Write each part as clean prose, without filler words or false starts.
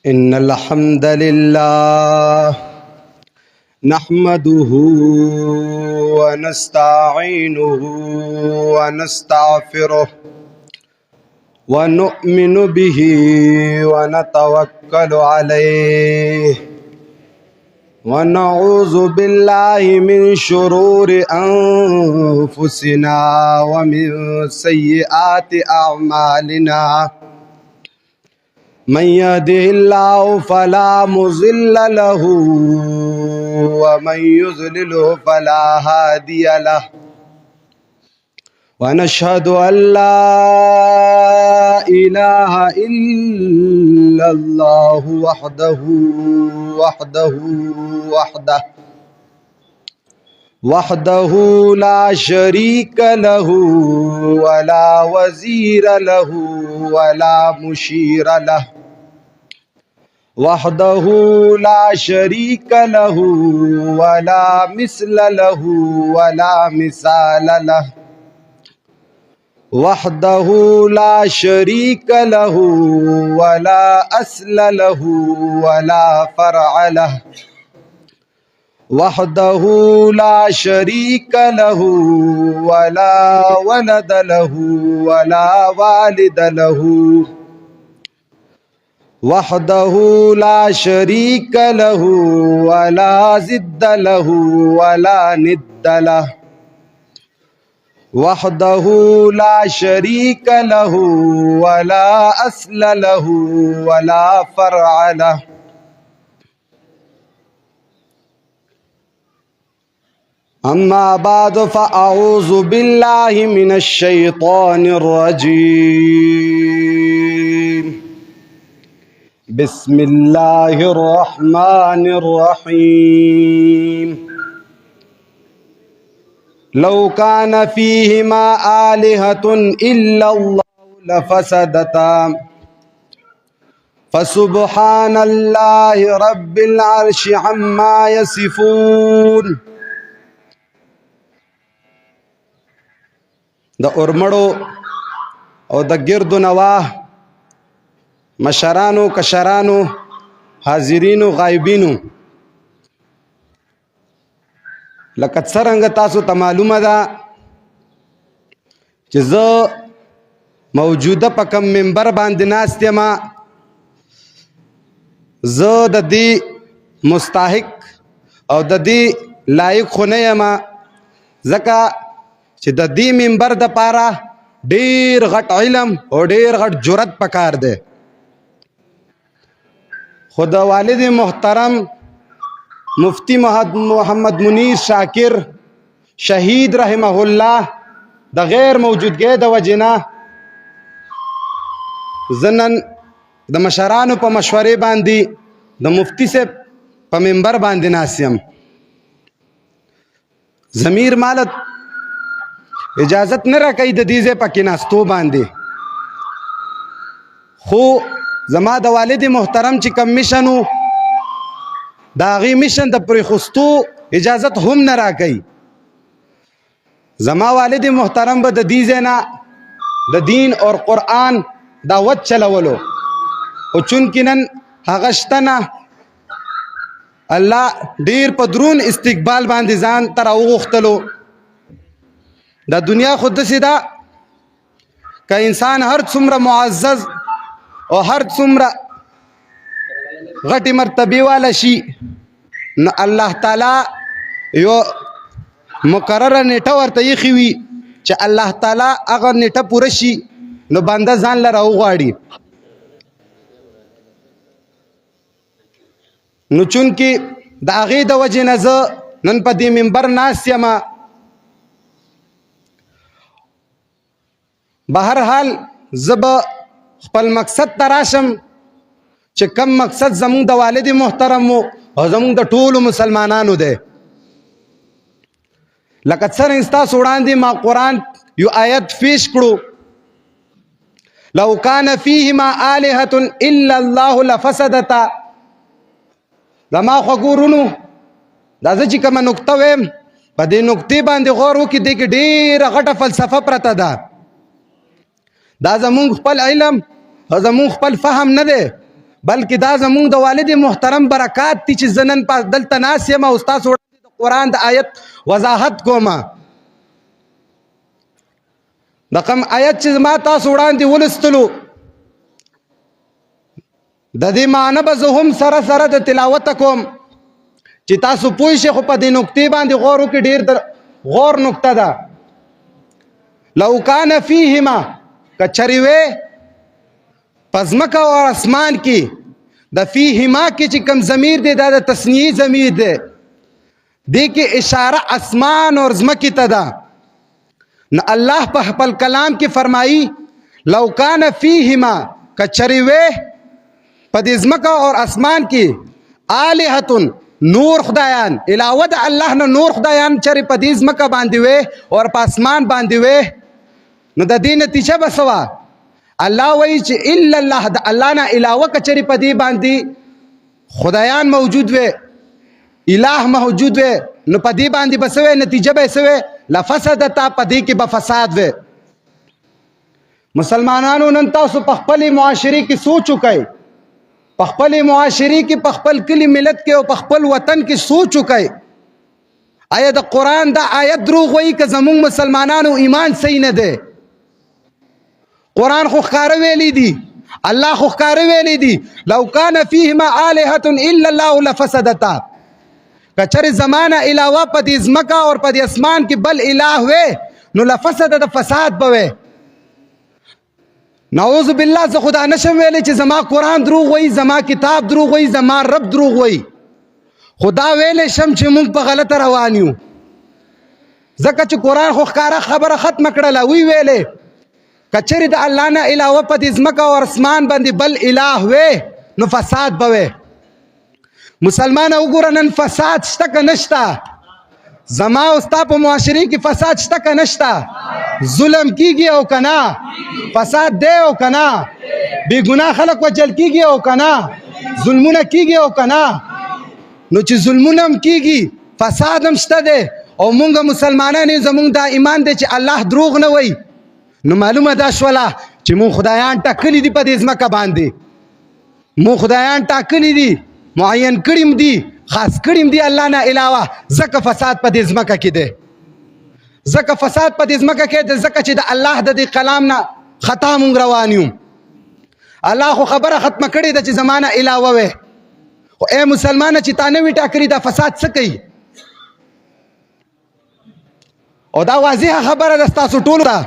إن الحمد لله نحمده ونستعينه ونستغفره ونؤمن به ونتوكل عليه ونعوذ بالله من شرور أنفسنا ومن سيئات أعمالنا من يهده الله فلا مضل له ومن يضلل فلا هادي له ونشهد أن لا إله إلا الله وحده لا شريك له ولا وزير له ولا مشير له وحده لا شريك له ولا مثل له ولا مثال له وحده لا شريك له ولا أصل له ولا فرع له وحده لا شريك له ولا ولد له ولا والد له وحده لا شريك له ولا ضد له ولا ند له وحده لا شريك له ولا أصل له ولا فرع له أما بعد فأعوذ بالله من الشيطان الرجيم بسم الله الرحمن الرحيم لو كان فيهما آلهة إلا الله لفسدتا فسبحان الله رب العرش عما يصفون د اورمړو او د ګردو نواه مشرانو کشرانو حاضرینو غایبینو لکه څرنګه تاسو ته معلومه ده چې زه موجوده په کوم منبر باندې ناست یم زه د دې مستحق او د دې لایق خو نه یم ځکه چې د دې منبر د پاره ډیر غټ علم او ډیر غټ جرأت پکار دی خو د والد محترم مفتی محمد منیر شاکر شهید رحمه الله د غیر موجودګۍ د وجنه زنن د مشرانو په مشورې باندې د مفتی صاحب په منبر باندې ناسیم ضمیر مالت اجازت نه راکوي د دې ځای په کېناستو باندې خو زما د والد محترم چې کوم میشن و د هغې میشن د پرېښستو اجازت هم نه راکوي زما والد محترم به د دې ځای نه د دین اور قرآن دعوت چلولو خو چونکې نن هغه شته نه الله ډېر په درون استقبال باندې ځان ته راوغوښتلو د دنیا خو داسې ده که انسان هر څومره معزز او هر څومره غټې مرتبې والا شي نو الله تعالی یو مقرره نیټه ورته ایښې وي چې الله تعالی هغه نیټه پوره شي نو بنده ځان له راوغواړي نو چونکې د هغې د وجې نه زه نن په دې منبر ناست یم بهرحال زه به خپل مقصد ته راشم چې کم مقصد زمونږ د والد محترم و او زمونږ د ټولو مسلمانانو دی لکه څرنګه ستاسو وړاندې ما قرآن یو آیت پیش کړو لو کان فیهما آلهة الا الله لفسدتا زما خوږو ورونو دا زه چې کومه نکته ویم په دې نکتې باندې غور وکړئ دې کې ډېره غټه فلسفه پرته ده دا زمونږ خپل علم او زمونږ خپل فهم نه دی بلکې دا زمونږ د والد محترم برکات دي چې زه نن دلته ناست یم او ستاسو وړاندې د قرآن د آیت وضاحت کومه. د کوم آیت چې ما تاسو وړاندې ولستلو د دې معنی به زه هم سره سره د تلاوت کوم چې تاسو پوه شئ، خو په دې نکتې باندې غور وکړئ. ډېر غور نکته ده. لو کان فیهما که چرې وې په ځمکه او اسمان کې د فیهما کې چې کوم ضمیر دی دا د تثنیې ضمیر دی، دې کې اشاره اسمان اور ځمکې ته ده. نو الله په خپل کلام کې فرمایي لو کان فیهما که چرې وې په دې ځمکه او اسمان کې الهتون نور خدایان علاوه د الله نه نور خدایان چرې په دې ځمکه باندې وې او په اسمان باندې وې، نو د دې نتیجه به څه وه؟ الله وایي چې الا الله، د الله نه علاوه که چرې په دې باندې خدایان موجود وې، اله موجود وې، نو په دې باندې به څه وې؟ نتیجه به یې څه وې؟ لفسدتا، په دې کې به فساد وې. مسلمانانو نن تاسو په خپلې معاشرې کې سوچ وکئ، په خپلې معاشرې کې، په خپل کلي ملت کې او په خپل وطن کې سوچ وکئ. آیا د قرآن دا آیت دروغ وایي که زمونږ مسلمانانو ایمان صحیح نه دی؟ قرآن خو ښکاره ویلی دي، الله خو ښکاره ویلی دي لو کان فیهما آلهة الا الله لفسدتا. که چرې زمانه علاوه په دې ځمکه او په دې اسمان کې بل اله وې نو لفسد د فساد به وې. نعوذ بالله، زه خدا نشم ویلی چې زما قرآن دروغ وایي، زما کتاب دروغ وایي، زما رب دروغ وایي. خدا ویلی شم چې موږ په غلطه روان یو، ځکه چې قرآن خو ښکاره خبره ختمه کړله. وی ویلی که چرې د الله نه علاوه په دې ځمکه او اسمان باندې بل اله وې نو فساد به وې. مسلمانه وګوره نن فساد شته که نشته؟ زما او ستا په معاشرې کې فساد شته که نشته؟ ظلم کیږي او که نه؟ فساد دی او که نه؟ بې ګناه خلک وجل کیږي او که نه؟ ظلمونه کیږي او که نه؟ نو چې ظلمونه هم کیږي فساد هم شته دی او مونږ مسلمانان یو، زمونږ دا ایمان دی چې الله دروغ نه وایي. نو معلومه دا شوله چې مونږ خدایان ټاکلي دي په دې ځمکه باندې، مونږ خدایان ټاکلي دي، معین کړي دي، خاص کړي دي الله نه علاوه. ځکه فساد په دې ځمکه کې دی، ځکه فساد په دې ځمکه کې دی، ځکه چې د الله د دې کلام نه خطا مونږ روان یو. الله خو خبره ختمه کړې ده چې زمانه علاوه وې، خو ای مسلمانه چې تا نه وي ټاکلي دا فساد څه کوي؟ او دا واضحه خبره ده ستاسو ټولو ته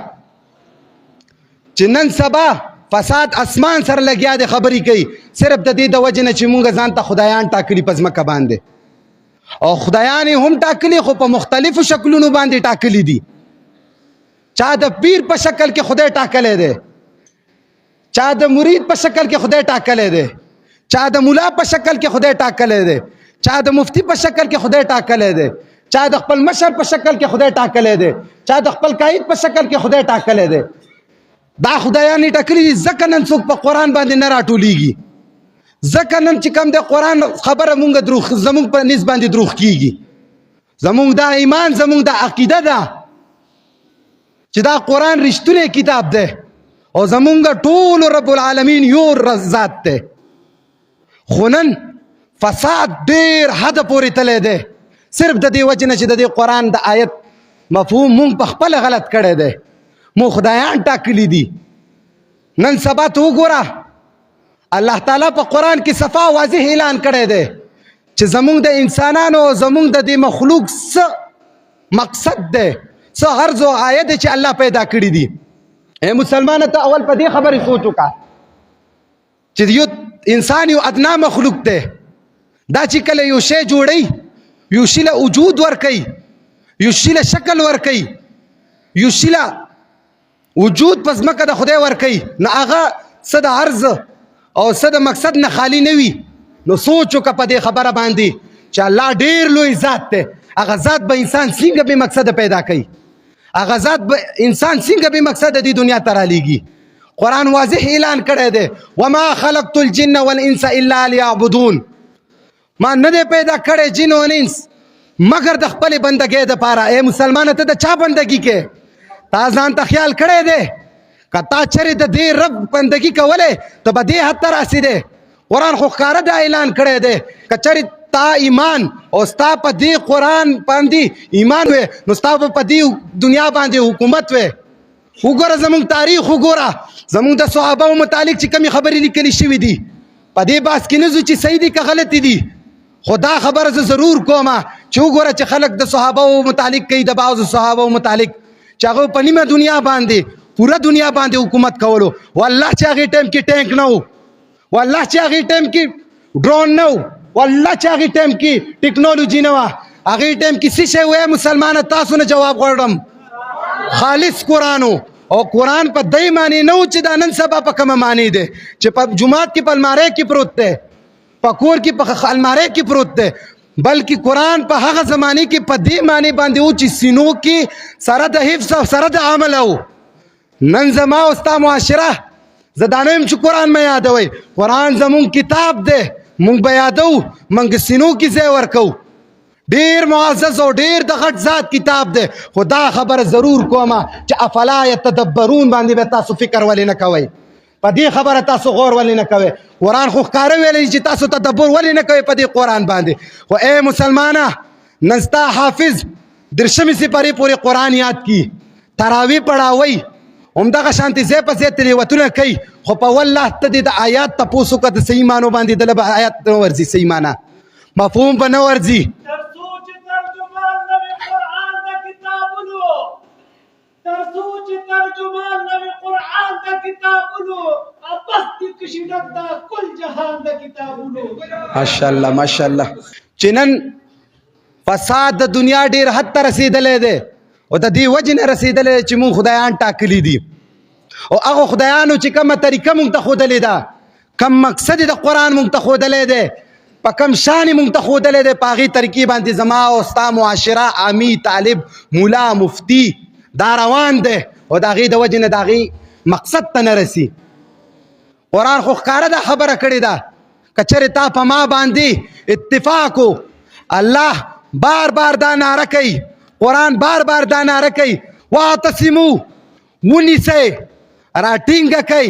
چې نن سبا فساد اسمان سره لګیا دی، خبرې کوي صرف د دې د وجې نه چې مونږ ځان ته خدایان ټاکلي په ځمکه باندې، او خدایان یې هم ټاکلي خو په مختلفو شکلونو باندې ټاکلي دي. چا د پیر په شکل کې خدای ټاکلی دی، چا د مرید په شکل کې خدای ټاکلی دی، چا د مولا په شکل کې خدای ټاکلی دی، چا د مفتی په شکل کې خدای ټاکلی دی، چا د خپل مشر په شکل کې خدای ټاکلی دی، چا د خپل قائد په شکل کې خدای ټاکلی دی. دا خدایان یې ټاکلي دي، ځکه نن څوک په قرآن باندې نه راټولیږي، ځکه نن چې کوم د قرآن خبره مونږ زمونږ په نسبت باندې دروغ کیږي. زمونږ دا ایمان، زمونږ دا عقیده ده چې دا قرآن رښتونی کتاب دی او زمونږ ټول رب العالمین یو ذات دی. خو نن فساد ډېر حد پورې تللی دی، صرف د دې وجې نه چې د دې قرآن د آیت مفهوم مونږ په خپله غلط کړی دی، مو خدایان ټاکلي دي. نن سبا ته وګوره الله تعالی په قرآن کې صفا واضح اعلان کړی دی چې زمونږ د انسانانو او زمونږ د دې مخلوق څه مقصد دی، څه غرض او غایه دی چې الله پیدا کړي دي. ای مسلمانه ته اول په دې خبرې سوچ وکړه چې یو انسان یو ادنا مخلوق دی. دا چې کله یو شی جوړی، یو شی له وجود ورکوي، یو شی له شکل ورکوي، یو شی له وجود په ځمکه د خدای ورکوي، نو هغه څه د عرض او څه د مقصد نه خالی نه وي. نو سوچ وکړه په دې خبره باندې چې الله ډېر لوی ذات دی. هغه ذات به انسان څنګه بې مقصده پیدا کوي، هغه ذات به انسان څنګه بې مقصده دې دنیا ته رالیږي. قرآن واضح اعلان کړی دی وما خلقت الجن والانس الا لیعبدون، ما نه دی پیدا کړی جن او انس مگر د خپلې بندګۍ دپاره. ای مسلمانه ته د چا بندګي کې؟ تا ځان ته خیال کړی دی که تا چرې د دې رب بندګي کولی ته به دې حد ته راسېدې. قرآن خو ښکاره دا اعلان کړی دی که چېرې تا ایمان او ستا په دې قرآن باندې ایمان وې نو ستا به په دې دنیا باندې حکومت وې. وګوره زمونږ تاریخ وګوره، زمونږ د صحابهو متعلق چې کومې خبرې لیکلې شوي دي په دې بحث کې نه ځو چې صحیح دي که غلطې دي، خو دا خبره زه ضرور کومه چې وګوره چې خلک د صحابهو متعلق کوي، د بعضو صحابهو متعلق چې هغه په نیمه دنیا باندې پوره دنیا باندې حکومت کولو. والله چې هغې ټایم کې ټینک نه و، والله چې هغې ټایم کې ډرون نه و، والله چې هغې ټایم کې ټیکنالوژي نه وه. هغې ټایم کې څه شی و مسلمانه؟ تاسو نه جواب غواړم. خالص قرآن او قرآن په دې معنی نه و چې دا نن سبا په کومه معنی دی چې په جومات کې په المارۍ کې پروت دی، په کور کې په المارۍ کې پروت دی، بلکې قرآن په هغه زمانه کې په دې معنی باندې و چې سینو کې سره د حفظ او سره د عمل و. نن زما او ستا معاشره زه دا نه یم چې قرآن مه یادوئ، قرآن زمونږ کتاب دی، مونږ به یادو، مونږ سینو کې ځای ورکو. ډیر معزز او ډیر د غټ ذات کتاب دی، خو دا خبره ضرور کومه چې افلا یتدبرون باندې به تاسو فکر ولې نه کوئ، په دې خبره تاسو غور ولې نه کوئ. قرآن خو ښکاره ویلی چې تاسو تدبر ولې نه کوئ په دې قرآن باندې. خو ای مسلمانه نن ستا حافظ درشمې سپارې پورې قرآن یاد کی، تراوی پړاوی، همدغه شانتې ځای په ځای تلاوتونه کوي، خو په والله ته دې د آیات تپوس وکړه د صحیح معنو باندې دله به آیات نه ورځي، صحیح معنی مفهوم به نه ورځي. ماشاءالله ماشاءالله چې نن فساد د دنیا ډیر حد ته رسیدلی دی او د دې وجې نه رسیدلی دی چې مونږ خدایان ټاکلي دي او هغو خدایانو چې کومه طریقه مونږ ته ښودلې ده، کم مقصد د قرآن مونږ ته ښودلی دی، په کم شان مونږ ته ښودلی دی، په هغې طریقې باندې زما او ستا معاشره عامي طالب مولا مفتی دا روان دی او د هغې د وجې نه د هغې مقصد ته نه رسي. قرآن خو ښکاره دا خبره کړې ده که چېرې تا په ما باندې اتفاق و. الله بار بار دا ناره کوي، قرآن بار بار دا ناره کوي واعتصمو، ونیسئ، راټینګه کوئ،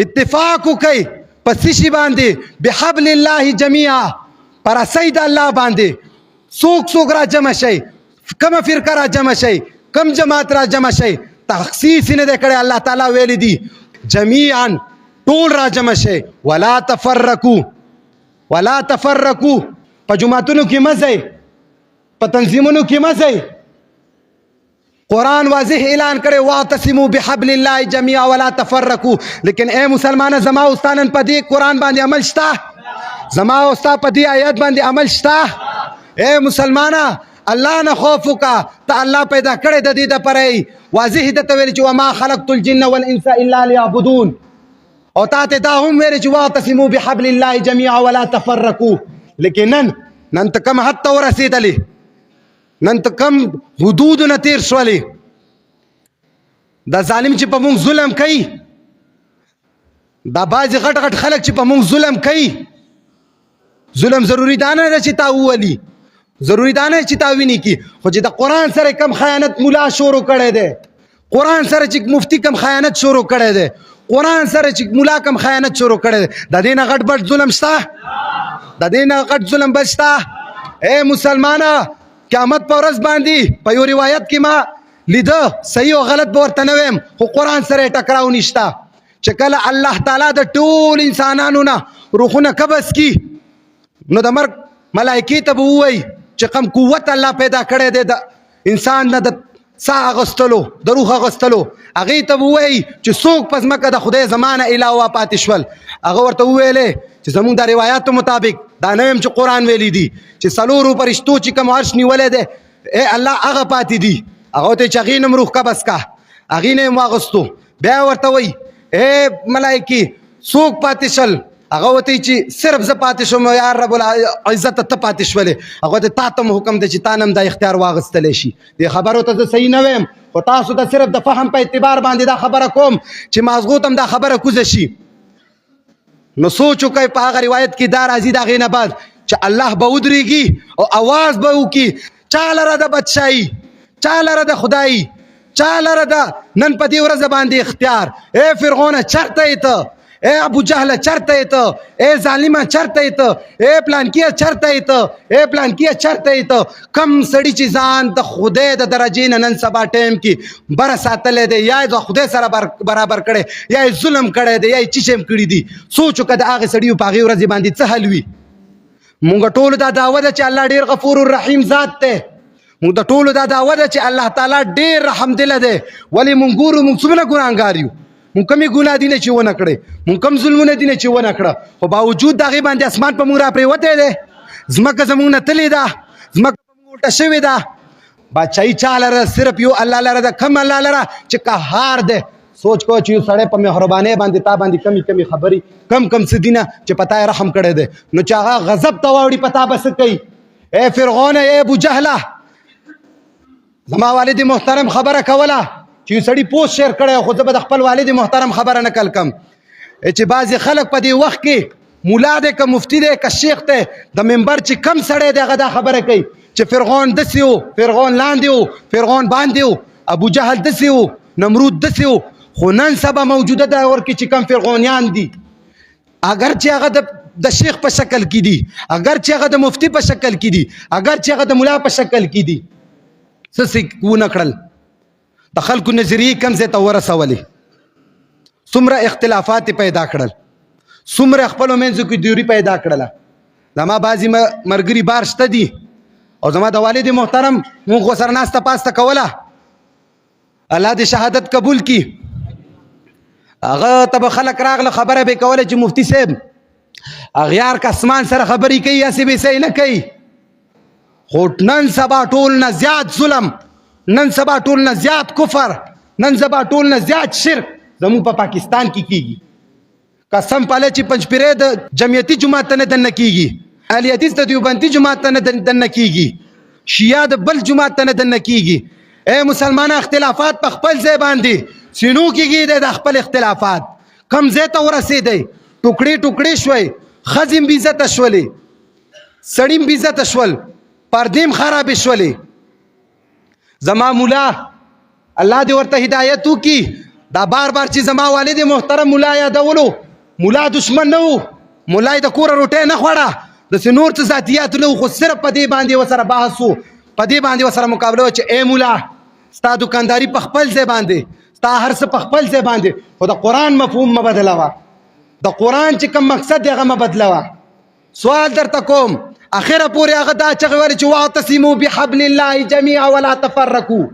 اتفاق وکئ په څه شي باندې؟ بحبل الله جمیعا، په رسۍ د الله باندې. څوک څوک را جمع شئ، کومه فرقه را جمع شئ، کم جماعت را جمع شئ، تخصیص نه دی کړی. الله تعالی ویلی دي جمیعا ټول را جمع شئ، ولا تفرقو، ولا تفرقو. په جماعتونو کې مه ځئ، په تنظیمونو کې مه ځئ. قرآن واضح اعلان کړی واعتصموا بحبل الله جميعا ولا تفرقوا. لیکن اے مسلمانه زما او ستا نن په دې قرآن باندې عمل شته؟ زما او ستا په دې آیات باندې عمل شته؟ اے مسلمانه الله نه خوف وکړه، ته الله پیدا کړی د دې دپاره واضح درته ویلي چې وما خلقت الجن والانس الا لیعبدون، او تا ته دا هم ویلي چې واعتصموا بحبل الله جميعا ولا تفرقوا. لیکن نن ته کوم حد ته ورسېدلې، نن ته کم حدودونه تیر شولې. دا ظالم چې په مونږ ظلم کوي، دا بعضې غټ غټ خلک چې په مونږ ظلم کوي، ظلم ضروري دا نه ده چې تا وولي، ضروري دا نه چې تا ویني کی، خو چې د قرآن سره کم خیانت ملا شروع کړی دی، قرآن سره چې مفتی کم خیانت شروع کړی دی، قرآن سره چې ملا کم خیانت شروع کړی دی، د دې نه غټ بټ ظلم شته؟ د دې نه غټ ظلم بل شته؟ اے مسلمانه قیامت په ورځ باندې په یو روایت کې ما لیده، صحیح او غلط به ورته نه ویم، خو قرآن سره یې ټکراو نشته، چې کله الله تعالی د ټول انسانانو نه روحونه قبض کی نو د مرګ ملایکې ته به ووایي چې کم قوت الله پیدا کړی دی د انسان نه د ساه اغوستلو، د روح اغوستلو، هغې ته به ووایي چې څوک په ځمکه د خدای زما نه علاوه پاتې شول. هغه ورته وویلې چې زمونږ د روایاتو مطابق دا نه یم چې قرآن ویلی دي چې څلورو فرشتو چې کوم عرش نیولی دی ای الله هغه پاتې دي. هغه ورته چې هغې نه م روح قبض که، هغې نه یې واغوستو. بیا ورته وایي ای ملایکې څوک پاتې شل؟ هغه ورته چې صرف زه پاتې شوم یا رب العزت ته پاتې شولې. هغه ورته تا ته م حکم دی چې تا نه م دا اختیار واغوستلی شي. دې خبرو ته زه صحیح نه ویم، خو تاسو ته صرف د فهم په اعتبار باندې دا خبره کوم چې مازغو ته م دا خبره کوزه شي. نو سوچ وکئ په هغه روایت کې دا راځي د هغې نه بعد چې الله به ودرېږي او اواز به وکړي چا لره د بادشاهي، چا لره د خدایي، چا لره د نن په دې ورځ باندې اختیار. ای فرعونه چېرته یې ته؟ اے ابو جهل چرته ایته، اے ظالمه چرته ایته، اے پلانکیه چرته ایته، اے پلانکیه چرته ایته. کم سړی چې ځان د خدای د درجې نه نن سبا ټایم کې بره ساتلی دی، یا د خدای سره برابر کړی، یا ظلم کړی دی، یا یې چیشم کړي دي. سوچ وکړه د هغې سړي په هغې ورځې باندې څه حل وي. مونږ ټولو دا دعوه ده چې الله ډېر غفور الرحیم ذات دی. مونږ د ټولو دا دعوه ده چې الله تعالی ډېر رحم دله دی. ولې مونږ ګورو مونږ څومره ګناهګار یو، مونږ کمې ګناه دي نه چې ونه کړې، مونږ کم ظلمونه دي نه چې ونه کړه، خو باوجود د هغې باندې اسمان په مونږ را پرېوتی دی، ځمکه زمونږ نه تلې ده، ځمکه په مونږ الټه شوې ده. بادشاهي چا لره؟ صرف یو الله لره ده. کم الله لره چې قهار دی. سوچ کو چې یو سړی په مهربانۍ باندې تا باندې کمی کمی خبرې کم څه دي نه چې په تا یې رحم کړی دی، نو چې هغه غضب ته واوړي په تا به څه کوي؟ اے فرعون، اے ابو جهله، زما والد محترم خبره کوله چې یو سړي پوسټ شیر کړی، خو زه به د خپل والد محترم خبره نقل کم چې بعضې خلک په دې وخت کې مولا دی که مفتی دی که شیخ دی د منبر چې کم سړی دی هغه دا خبره کوي چې فرعون داسې و، فرعون لاندې و، فرعون باندې و، ابو جهل داسې و، نمرود داسې و. خو نن سبا موجوده دور کې چې کم فرعونیان دي، اگر چې هغه د شیخ په شکل کې دي، اگر چې هغه د مفتی په شکل کې دي، اگر چې هغه د ملا په شکل کې دي، څه ونه کړل، د خلکو نظریې کم ځای ته ورسولې، څومره اختلافات پیدا کړل، څومره خپلو منځو کې دوری پیدا کړله. زما بعضې ملګري بار شته دي او زما د والد محترم مونږ ورسره ناسته پاسته کوله، الله دې شهادت قبول کړي. هغه ته به خلک راغله خبره به یې کوله چې مفتي صاحب اغیار که اسمان سره خبرې کوي هسې به یې نه کوي. خو نن سبا ټول نه زیات ظلم، نن سبا ټول نه زیات کفر، نن سبا ټول نه زیات شرک زموږ په پاکستان کې کیږي. قسم پاله چې پنجپیرې د جمعیتي جماعت ته نه دننه کیږي، اهل حدیث د دیوبندي جماعت ته نه دننه کیږي، شیعه د بل جماعت ته نه دننه کیږي. اے مسلمانان، اختلافات په خپل ځای باندې سینو کېږي د خپل اختلافات کم ځای ته ورسېدی، ټوکړې ټوکړې شوی، ښځې هم بېعزته شولې، سړي هم بېعزته شول، پردې هم خرابې شولې. زما مولا الله دې ورته هدایت وکړي. دا بار بار چې زما والد محترم مولا یادولو، مولا دشمن نه و، مولا یې د کوره روټۍ نه خوړه، داسې نور څه ذاتیات نه و، خو صرف په دې باندې ورسره بحث و، په دې باندې ورسره مقابله وه چې ای مولا ستا دکانداري په خپل ځای باندې، ستا هر څه په خپل ځای باندې، خو د قرآن مفهوم مه بدلوه، د قرآن چې کوم مقصد دی هغه مه بدلوه. سوال درته کوم، اخره پورې هغه دا چغې ویلې چې واعتصموا بحبل الله جمیعا ولا تفرقوا.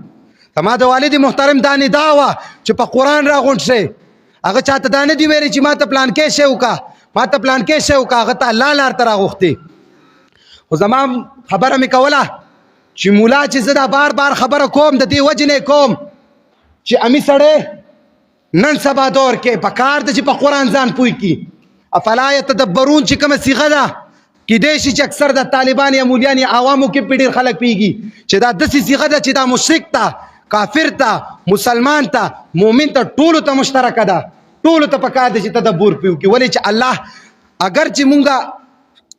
زما د والد محترم دا ندا وه چې په قرآن راغونډ شئ. هغه چاته دا نه دي ویلې چې ما ته پلانکې شی وکړه، ما ته پلانکې شی وکړه، هغه ته الله لار ته راغوښتې. خو زما خبره مې کوله چې مولا چې زه دا بار بار خبره کوم د دې وجې نه کوم چې امي سړی نن سبا دور کې په کار ده چې په قرآن ځان پوه کړي. افلا یتدبرون چې کومه صیغه ده، کیدای شي چې اکثر د طالبان یا مولیان یا عوامو کې په ډېر خلک پوهېږي چې دا داسې صیغه ده چې دا مشرک ته، کافر ته، مسلمان ته، مؤمن ته، ټولو ته مشترکه ده، ټولو ته پکار دی چې تدبر پې وکړي. ولې چې الله اگر چې مونږه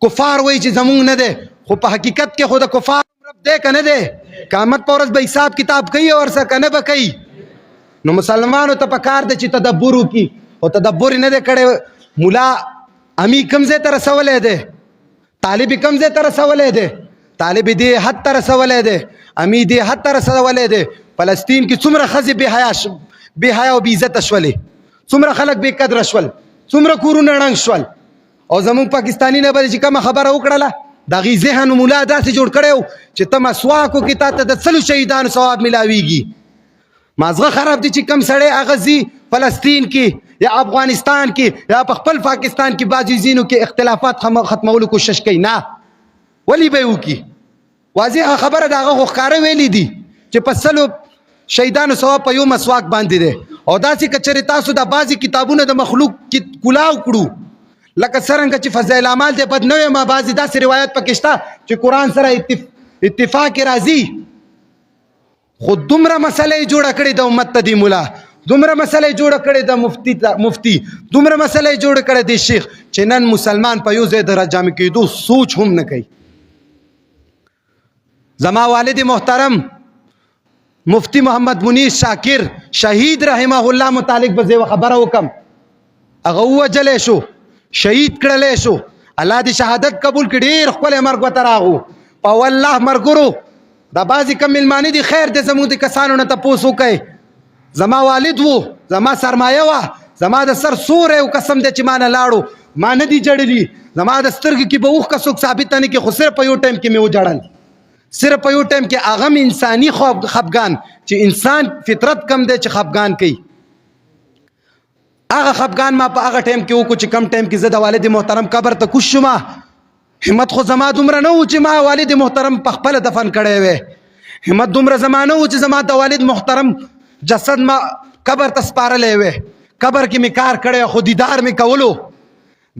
کفار وایي چې زمونږ نه دی، خو په حقیقت کې خو د کفار رب دی که نه دی؟ قیامت په ورځ به حساب کتاب کوي او ورسره که نه به کوي. نو مسلمانو ته پکار دی چې تدبر وکړي، او تدبر یې نه دی کړی. مولا امي کوم ځای ته رسولی دی، طالب کم ځای ته رسولی دی، طالب دې حد ته رسولی دی، امي دې حد ته رسولی دی. فلسطین کې څومره ښځې بې حیا او بې عزته شولې، څومره خلک بې قدره شول، څومره کورونه ړنګ شول. او زموږ پاکستاني نه به چې کومه خبره وکړله د هغې ذهن مولا داسې جوړ کړی و چې ته مسواک وکړې تا ته د سلو شهیدانو ثواب میلاویږي. مازغه خراب دي چې کم سړی هغه ځي فلسطین کې یا افغانستان کې یا په خپل پاکستان کې بعضې ځینو کې اختلافات ختمولو کوشش کوي. نه، ولې به یې وکړي؟ واضحه خبره د هغه خو ښکاره ویلي دي چې په سلو شهیدانو ثواب په یو مسواک باندې دی. او داسې که چېرې تاسو د بعضې کتابونه د مخلوق کلاو کړو، لکه څرنګه چې فضایل اعمال دی بد نه ویم، بعضې داسې روایت پکې شته چې قرآن سره اتفاق راځي، خو دومره مسله یې جوړه کړې د امت ته دی مولا، دومره مسله یې جوړه کړې د مفتی، دومره مسله یې جوړه کړې د شیخ چې نن مسلمان په یو ځای د راجمع کېدو سوچ هم نه کوي. زما والد محترم مفتی محمد منیر شاکر شهید رحمه الله متعلق به زه خبره وکم. هغه وجلې شو شهید کړلې شو الله دې شهادت قبول کړي ډېر خپل مرګ وته راغو په والله مرګرو دا بعضې کم ملمانې دي خیر دې زموږ د کسانو نه تپوس وکئ زما والد وو زما سرمایه وه زما د سر سوری او قسم دی چې ما نه لاړو ما نه دي جړلي زما د سترګې کې به اوښکه څوک ثابته نه کړي خو صرف په یو ټایم کې مې وجړل صرف په یو ټایم کې هغه م انساني خفګان چې انسان فطرت کم دی چې خفګان کوي هغه خفګان ما په هغه ټایم کې وکړو چې کم ټایم کې زه د والد محترم قبر ته کوز شوم همت خو زما دومره نه و چې ما والد محترم په خپله دفن کړی وی همت دومره زما نه و چې زما د والد محترم جسد ما قبر ته سپارلی وی قبر کې مې کار کړی خو دیدار مې کولو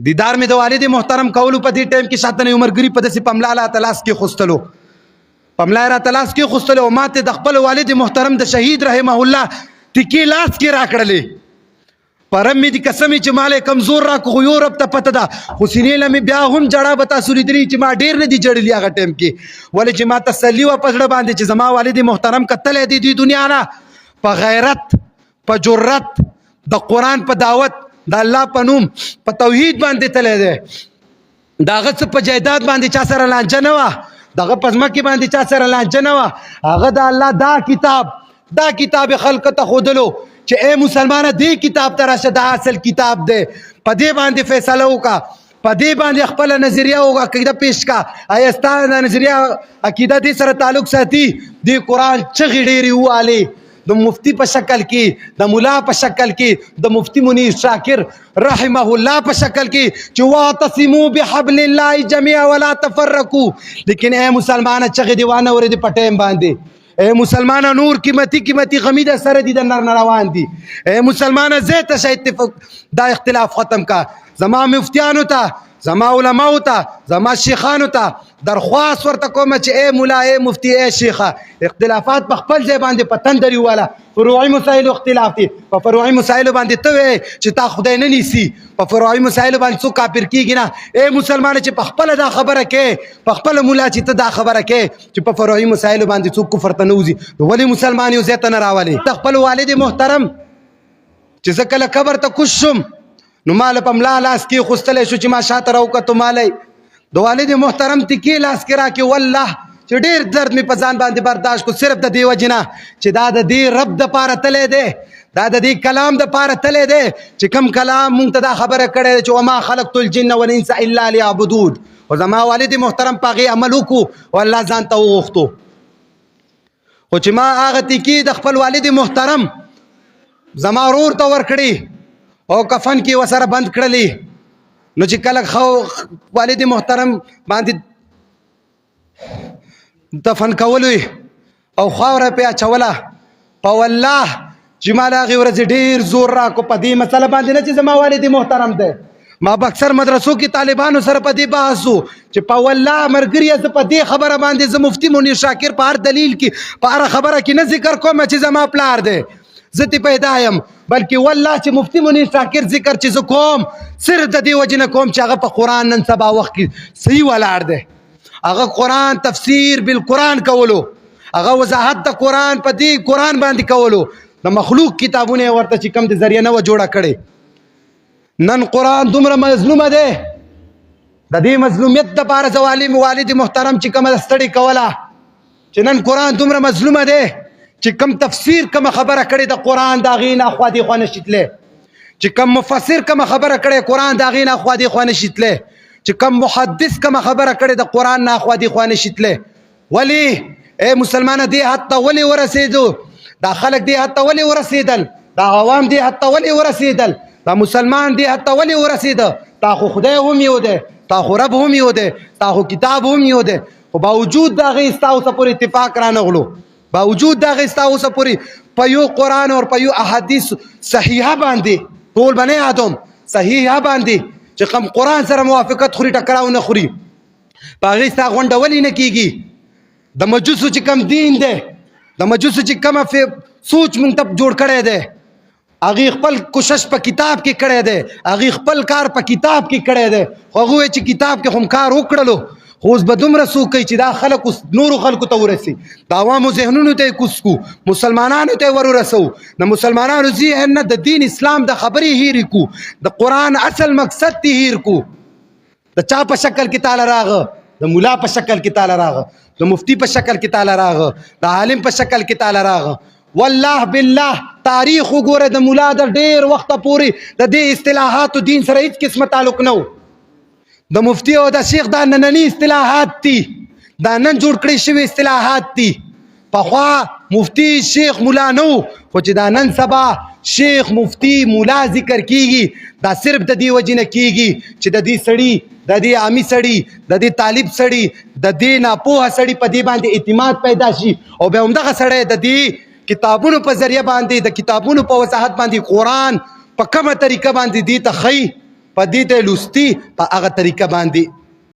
دیدار مې د والد محترم کولو په دې ټایم کې شاته نه عمرګري په داسې پملا راته لاس کې خوستلو پملا راته لاس کې خوستلو او ماته د خپل والد محترم د شهید رحمه الله تکې لاس کې راکړلې پرم مې دې قسم چې مال کمزور را کو یو رب ته پته ده خو سینې له مې بیا هم جړه به تاسو لیدلي چې ما ډېر نه دي جړلي هغه ټایم کې ولې چې ما تسلي وه په زړه باندې چې زما والد محترم کتلی دی دې دنیا نه په غیرت په جرت د قرآن په دعوت د الله په نوم په توحید باندې تللی دی د هغه څه په جایداد باندې چا سره لانجه نه وه د هغه په ځمکې باندې چا سره لانجه نه وه هغه د الله دا کتاب خلکو ته ښودلو چې اے مسلمانه دې کتاب ته راشه دا اصل کتاب دی په دې باندې فیصله وکړه په دې باندې خپله نظریه وکړه عقیده پیش کړه ایا ستا د نظریه عقیده دې سره تعلق ساتي دې قرآن چغې ډېرې ووالې د مفتی په شکل کې د مولا په شکل کې د مفتی منیر شاکر رحمه الله په شکل کې چې واعتصموا بحبل الله جميعا ولا تفرقوا لیکن اے مسلمانه چغې دې وانه اورېدې په ټایم باندې اے مسلمانه نور قیمتي غمی د سره دي د نر روان دي اے مسلمانه زه ته اتفاق دا اختلاف ختم کا زما مفتیانو ته زما علماو ته زما شیخانو ته درخواست ورته کوم چې اے مولا اے مفتی اے شیخه اختلافات په خپل ځای باندې په تندري والا فروعي مسایل اختلاف دي په فروعي مسایل باندې ته وې چې تا خدای نه نیسي په فروعي مسایل باندې څوک کافر کیږي نه اے مسلمان چې په خپل دا خبره کې په خپل مولا چې ته دا خبره کې چې په فروعي مسایل باندې څوک کفر ته نه وځي ولی مسلمان یو ځای ته نه راولي خپل والد محترم چې زه کله قبر ته کوز شم نو مال په ملا لاس کې خوستلی شو چې ما شاته راوکتو مالی د والد محترم تکې لاس کې راکې والله چې ډېر درد مې په ځان باندې برداشت کو صرف د دې وجې نه چې دا د دې رب دپاره تلی دی دا د دې کلام دپاره تلی دی چې کوم کلام مونږ ته دا خبره کړې ده چې وما خلقت الجن والانس الا لیعبدون خو زما والد محترم په هغې عمل وکړو او الله ځان ته وغوښتو خو چې ما هغه تکې د خپل والد محترم زما ورور ته ورکړي او کفن کې وسره بند کړلی نو چې کله والد محترم باندې دفن کولو او خاوره پې اچوله په والله چې ما له هغې ورځې ډېر زور راکړو په دې مسله باندې نه چې زما والد محترم دی ما به اکثر مدرسو کې طالبانو سره په دې بحث و چې په والله ملګریه زه په دې خبره باندې زه مفتي منیر شاکر په هر دلیل کې په هره خبره کې نه ذکر کوم چې زما پلار دی زه تی پیدا یم بلکې والله چې مفتی منیر شاکر ذکر چې زه کوم صرف د دې وجې نه کوم چې هغه په قرآن نن سبا وخت کې صحیح ولاړ دی هغه قرآن تفسیر بالقرآن کولو هغه وضاحت د قرآن په دې قرآن باندې کولو د مخلوق کتابونه ورته چې کم د ذریعه نه و جوړه کړې نن قرآن دومره مظلومه دی د دې مظلومیت دپاره زه والد محترم چې کومه ستړې کوله چې نن قرآن دومره مظلومه دی چې کم تفسیر کم خبره کړې د قرآن د هغې نه خوا دې خوا نه شي تلی چې کم مفسر کم خبره کړې قرآن د هغې نه خوا دې خوا نه شي تلی چې کم محدث کم خبره کړې د قرآن نه خوا دې خوا نه شي تلی ولې اے مسلمانه دې حد ته ولې ورسېدو دا خلک دې حد ته ولې ورسېدل دا عوام دې حد ته ولې ورسېدل دا مسلمان دې حد ته ولې ورسېده تا خو خدای هم یو دی تا خو رب هم یو دی تا خو کتاب هم یو دی خو باوجود د هغې ستا اوسه پورې اتفاق رانغلو باوجود دا غستا اوسه پوری په یو قرآن او په یو احادیث صحیحه باندې ټول باندې ادم صحیحه باندې چې کوم قرآن سره موافقت خوري ټکراو نه خوري په هغې ستا غونډه ولې نه کېږي د مجوسو چې کم دین دی د مجوسو چې کومه سوچ مونږ ته جوړ کړی دی هغې خپل کوشش په کتاب کې کړی دی هغې خپل کار په کتاب کې کړی دی خو هغه وایي چې کتاب کې خو کار وکړلو خو اوس به دومره څوک کوي چې دا خلک اوس نورو خلکو ته ورسي د عوامو ذهنونو ته یې کوز کړو مسلمانانو ته یې ور ورسوو د مسلمانانو ذهن نه د دین اسلام د خبرې هېرې کړو د قرآن اصل مقصد ته هېر کړو د چا په شکل کې تاله راغه د ملا په شکل کې تاله راغه د مفتی په شکل کې تاله راغه د عالم په شکل کې تاله راغه والله بالله تاریخ وګوره د ملا د ډېر وخته پورې د دې اصطلاحاتو دین سره هیڅ قسمه تعلق نه و د مفتی او د شیخ دا نننی اصطلاحات دي دا نن جوړ کړي شوي اصطلاحات دي پخوا مفتی شیخ مولا نه و خو چې دا نن سبا شیخ مفتی مولا ذکر کیږي دا صرف د دې وجې نه کیږي چې د دې سړي د دې عامي سړي د دې طالب سړي د دې ناپوهه سړي په دې باندې اعتماد پیدا شي او بیا همدغه سړی د دې کتابونو په ذریعه باندې د کتابونو په وضاحت باندې قرآن په کومه طریقه باندې دې ته ښیي په دې ته لوستي په هغه طریقه باندې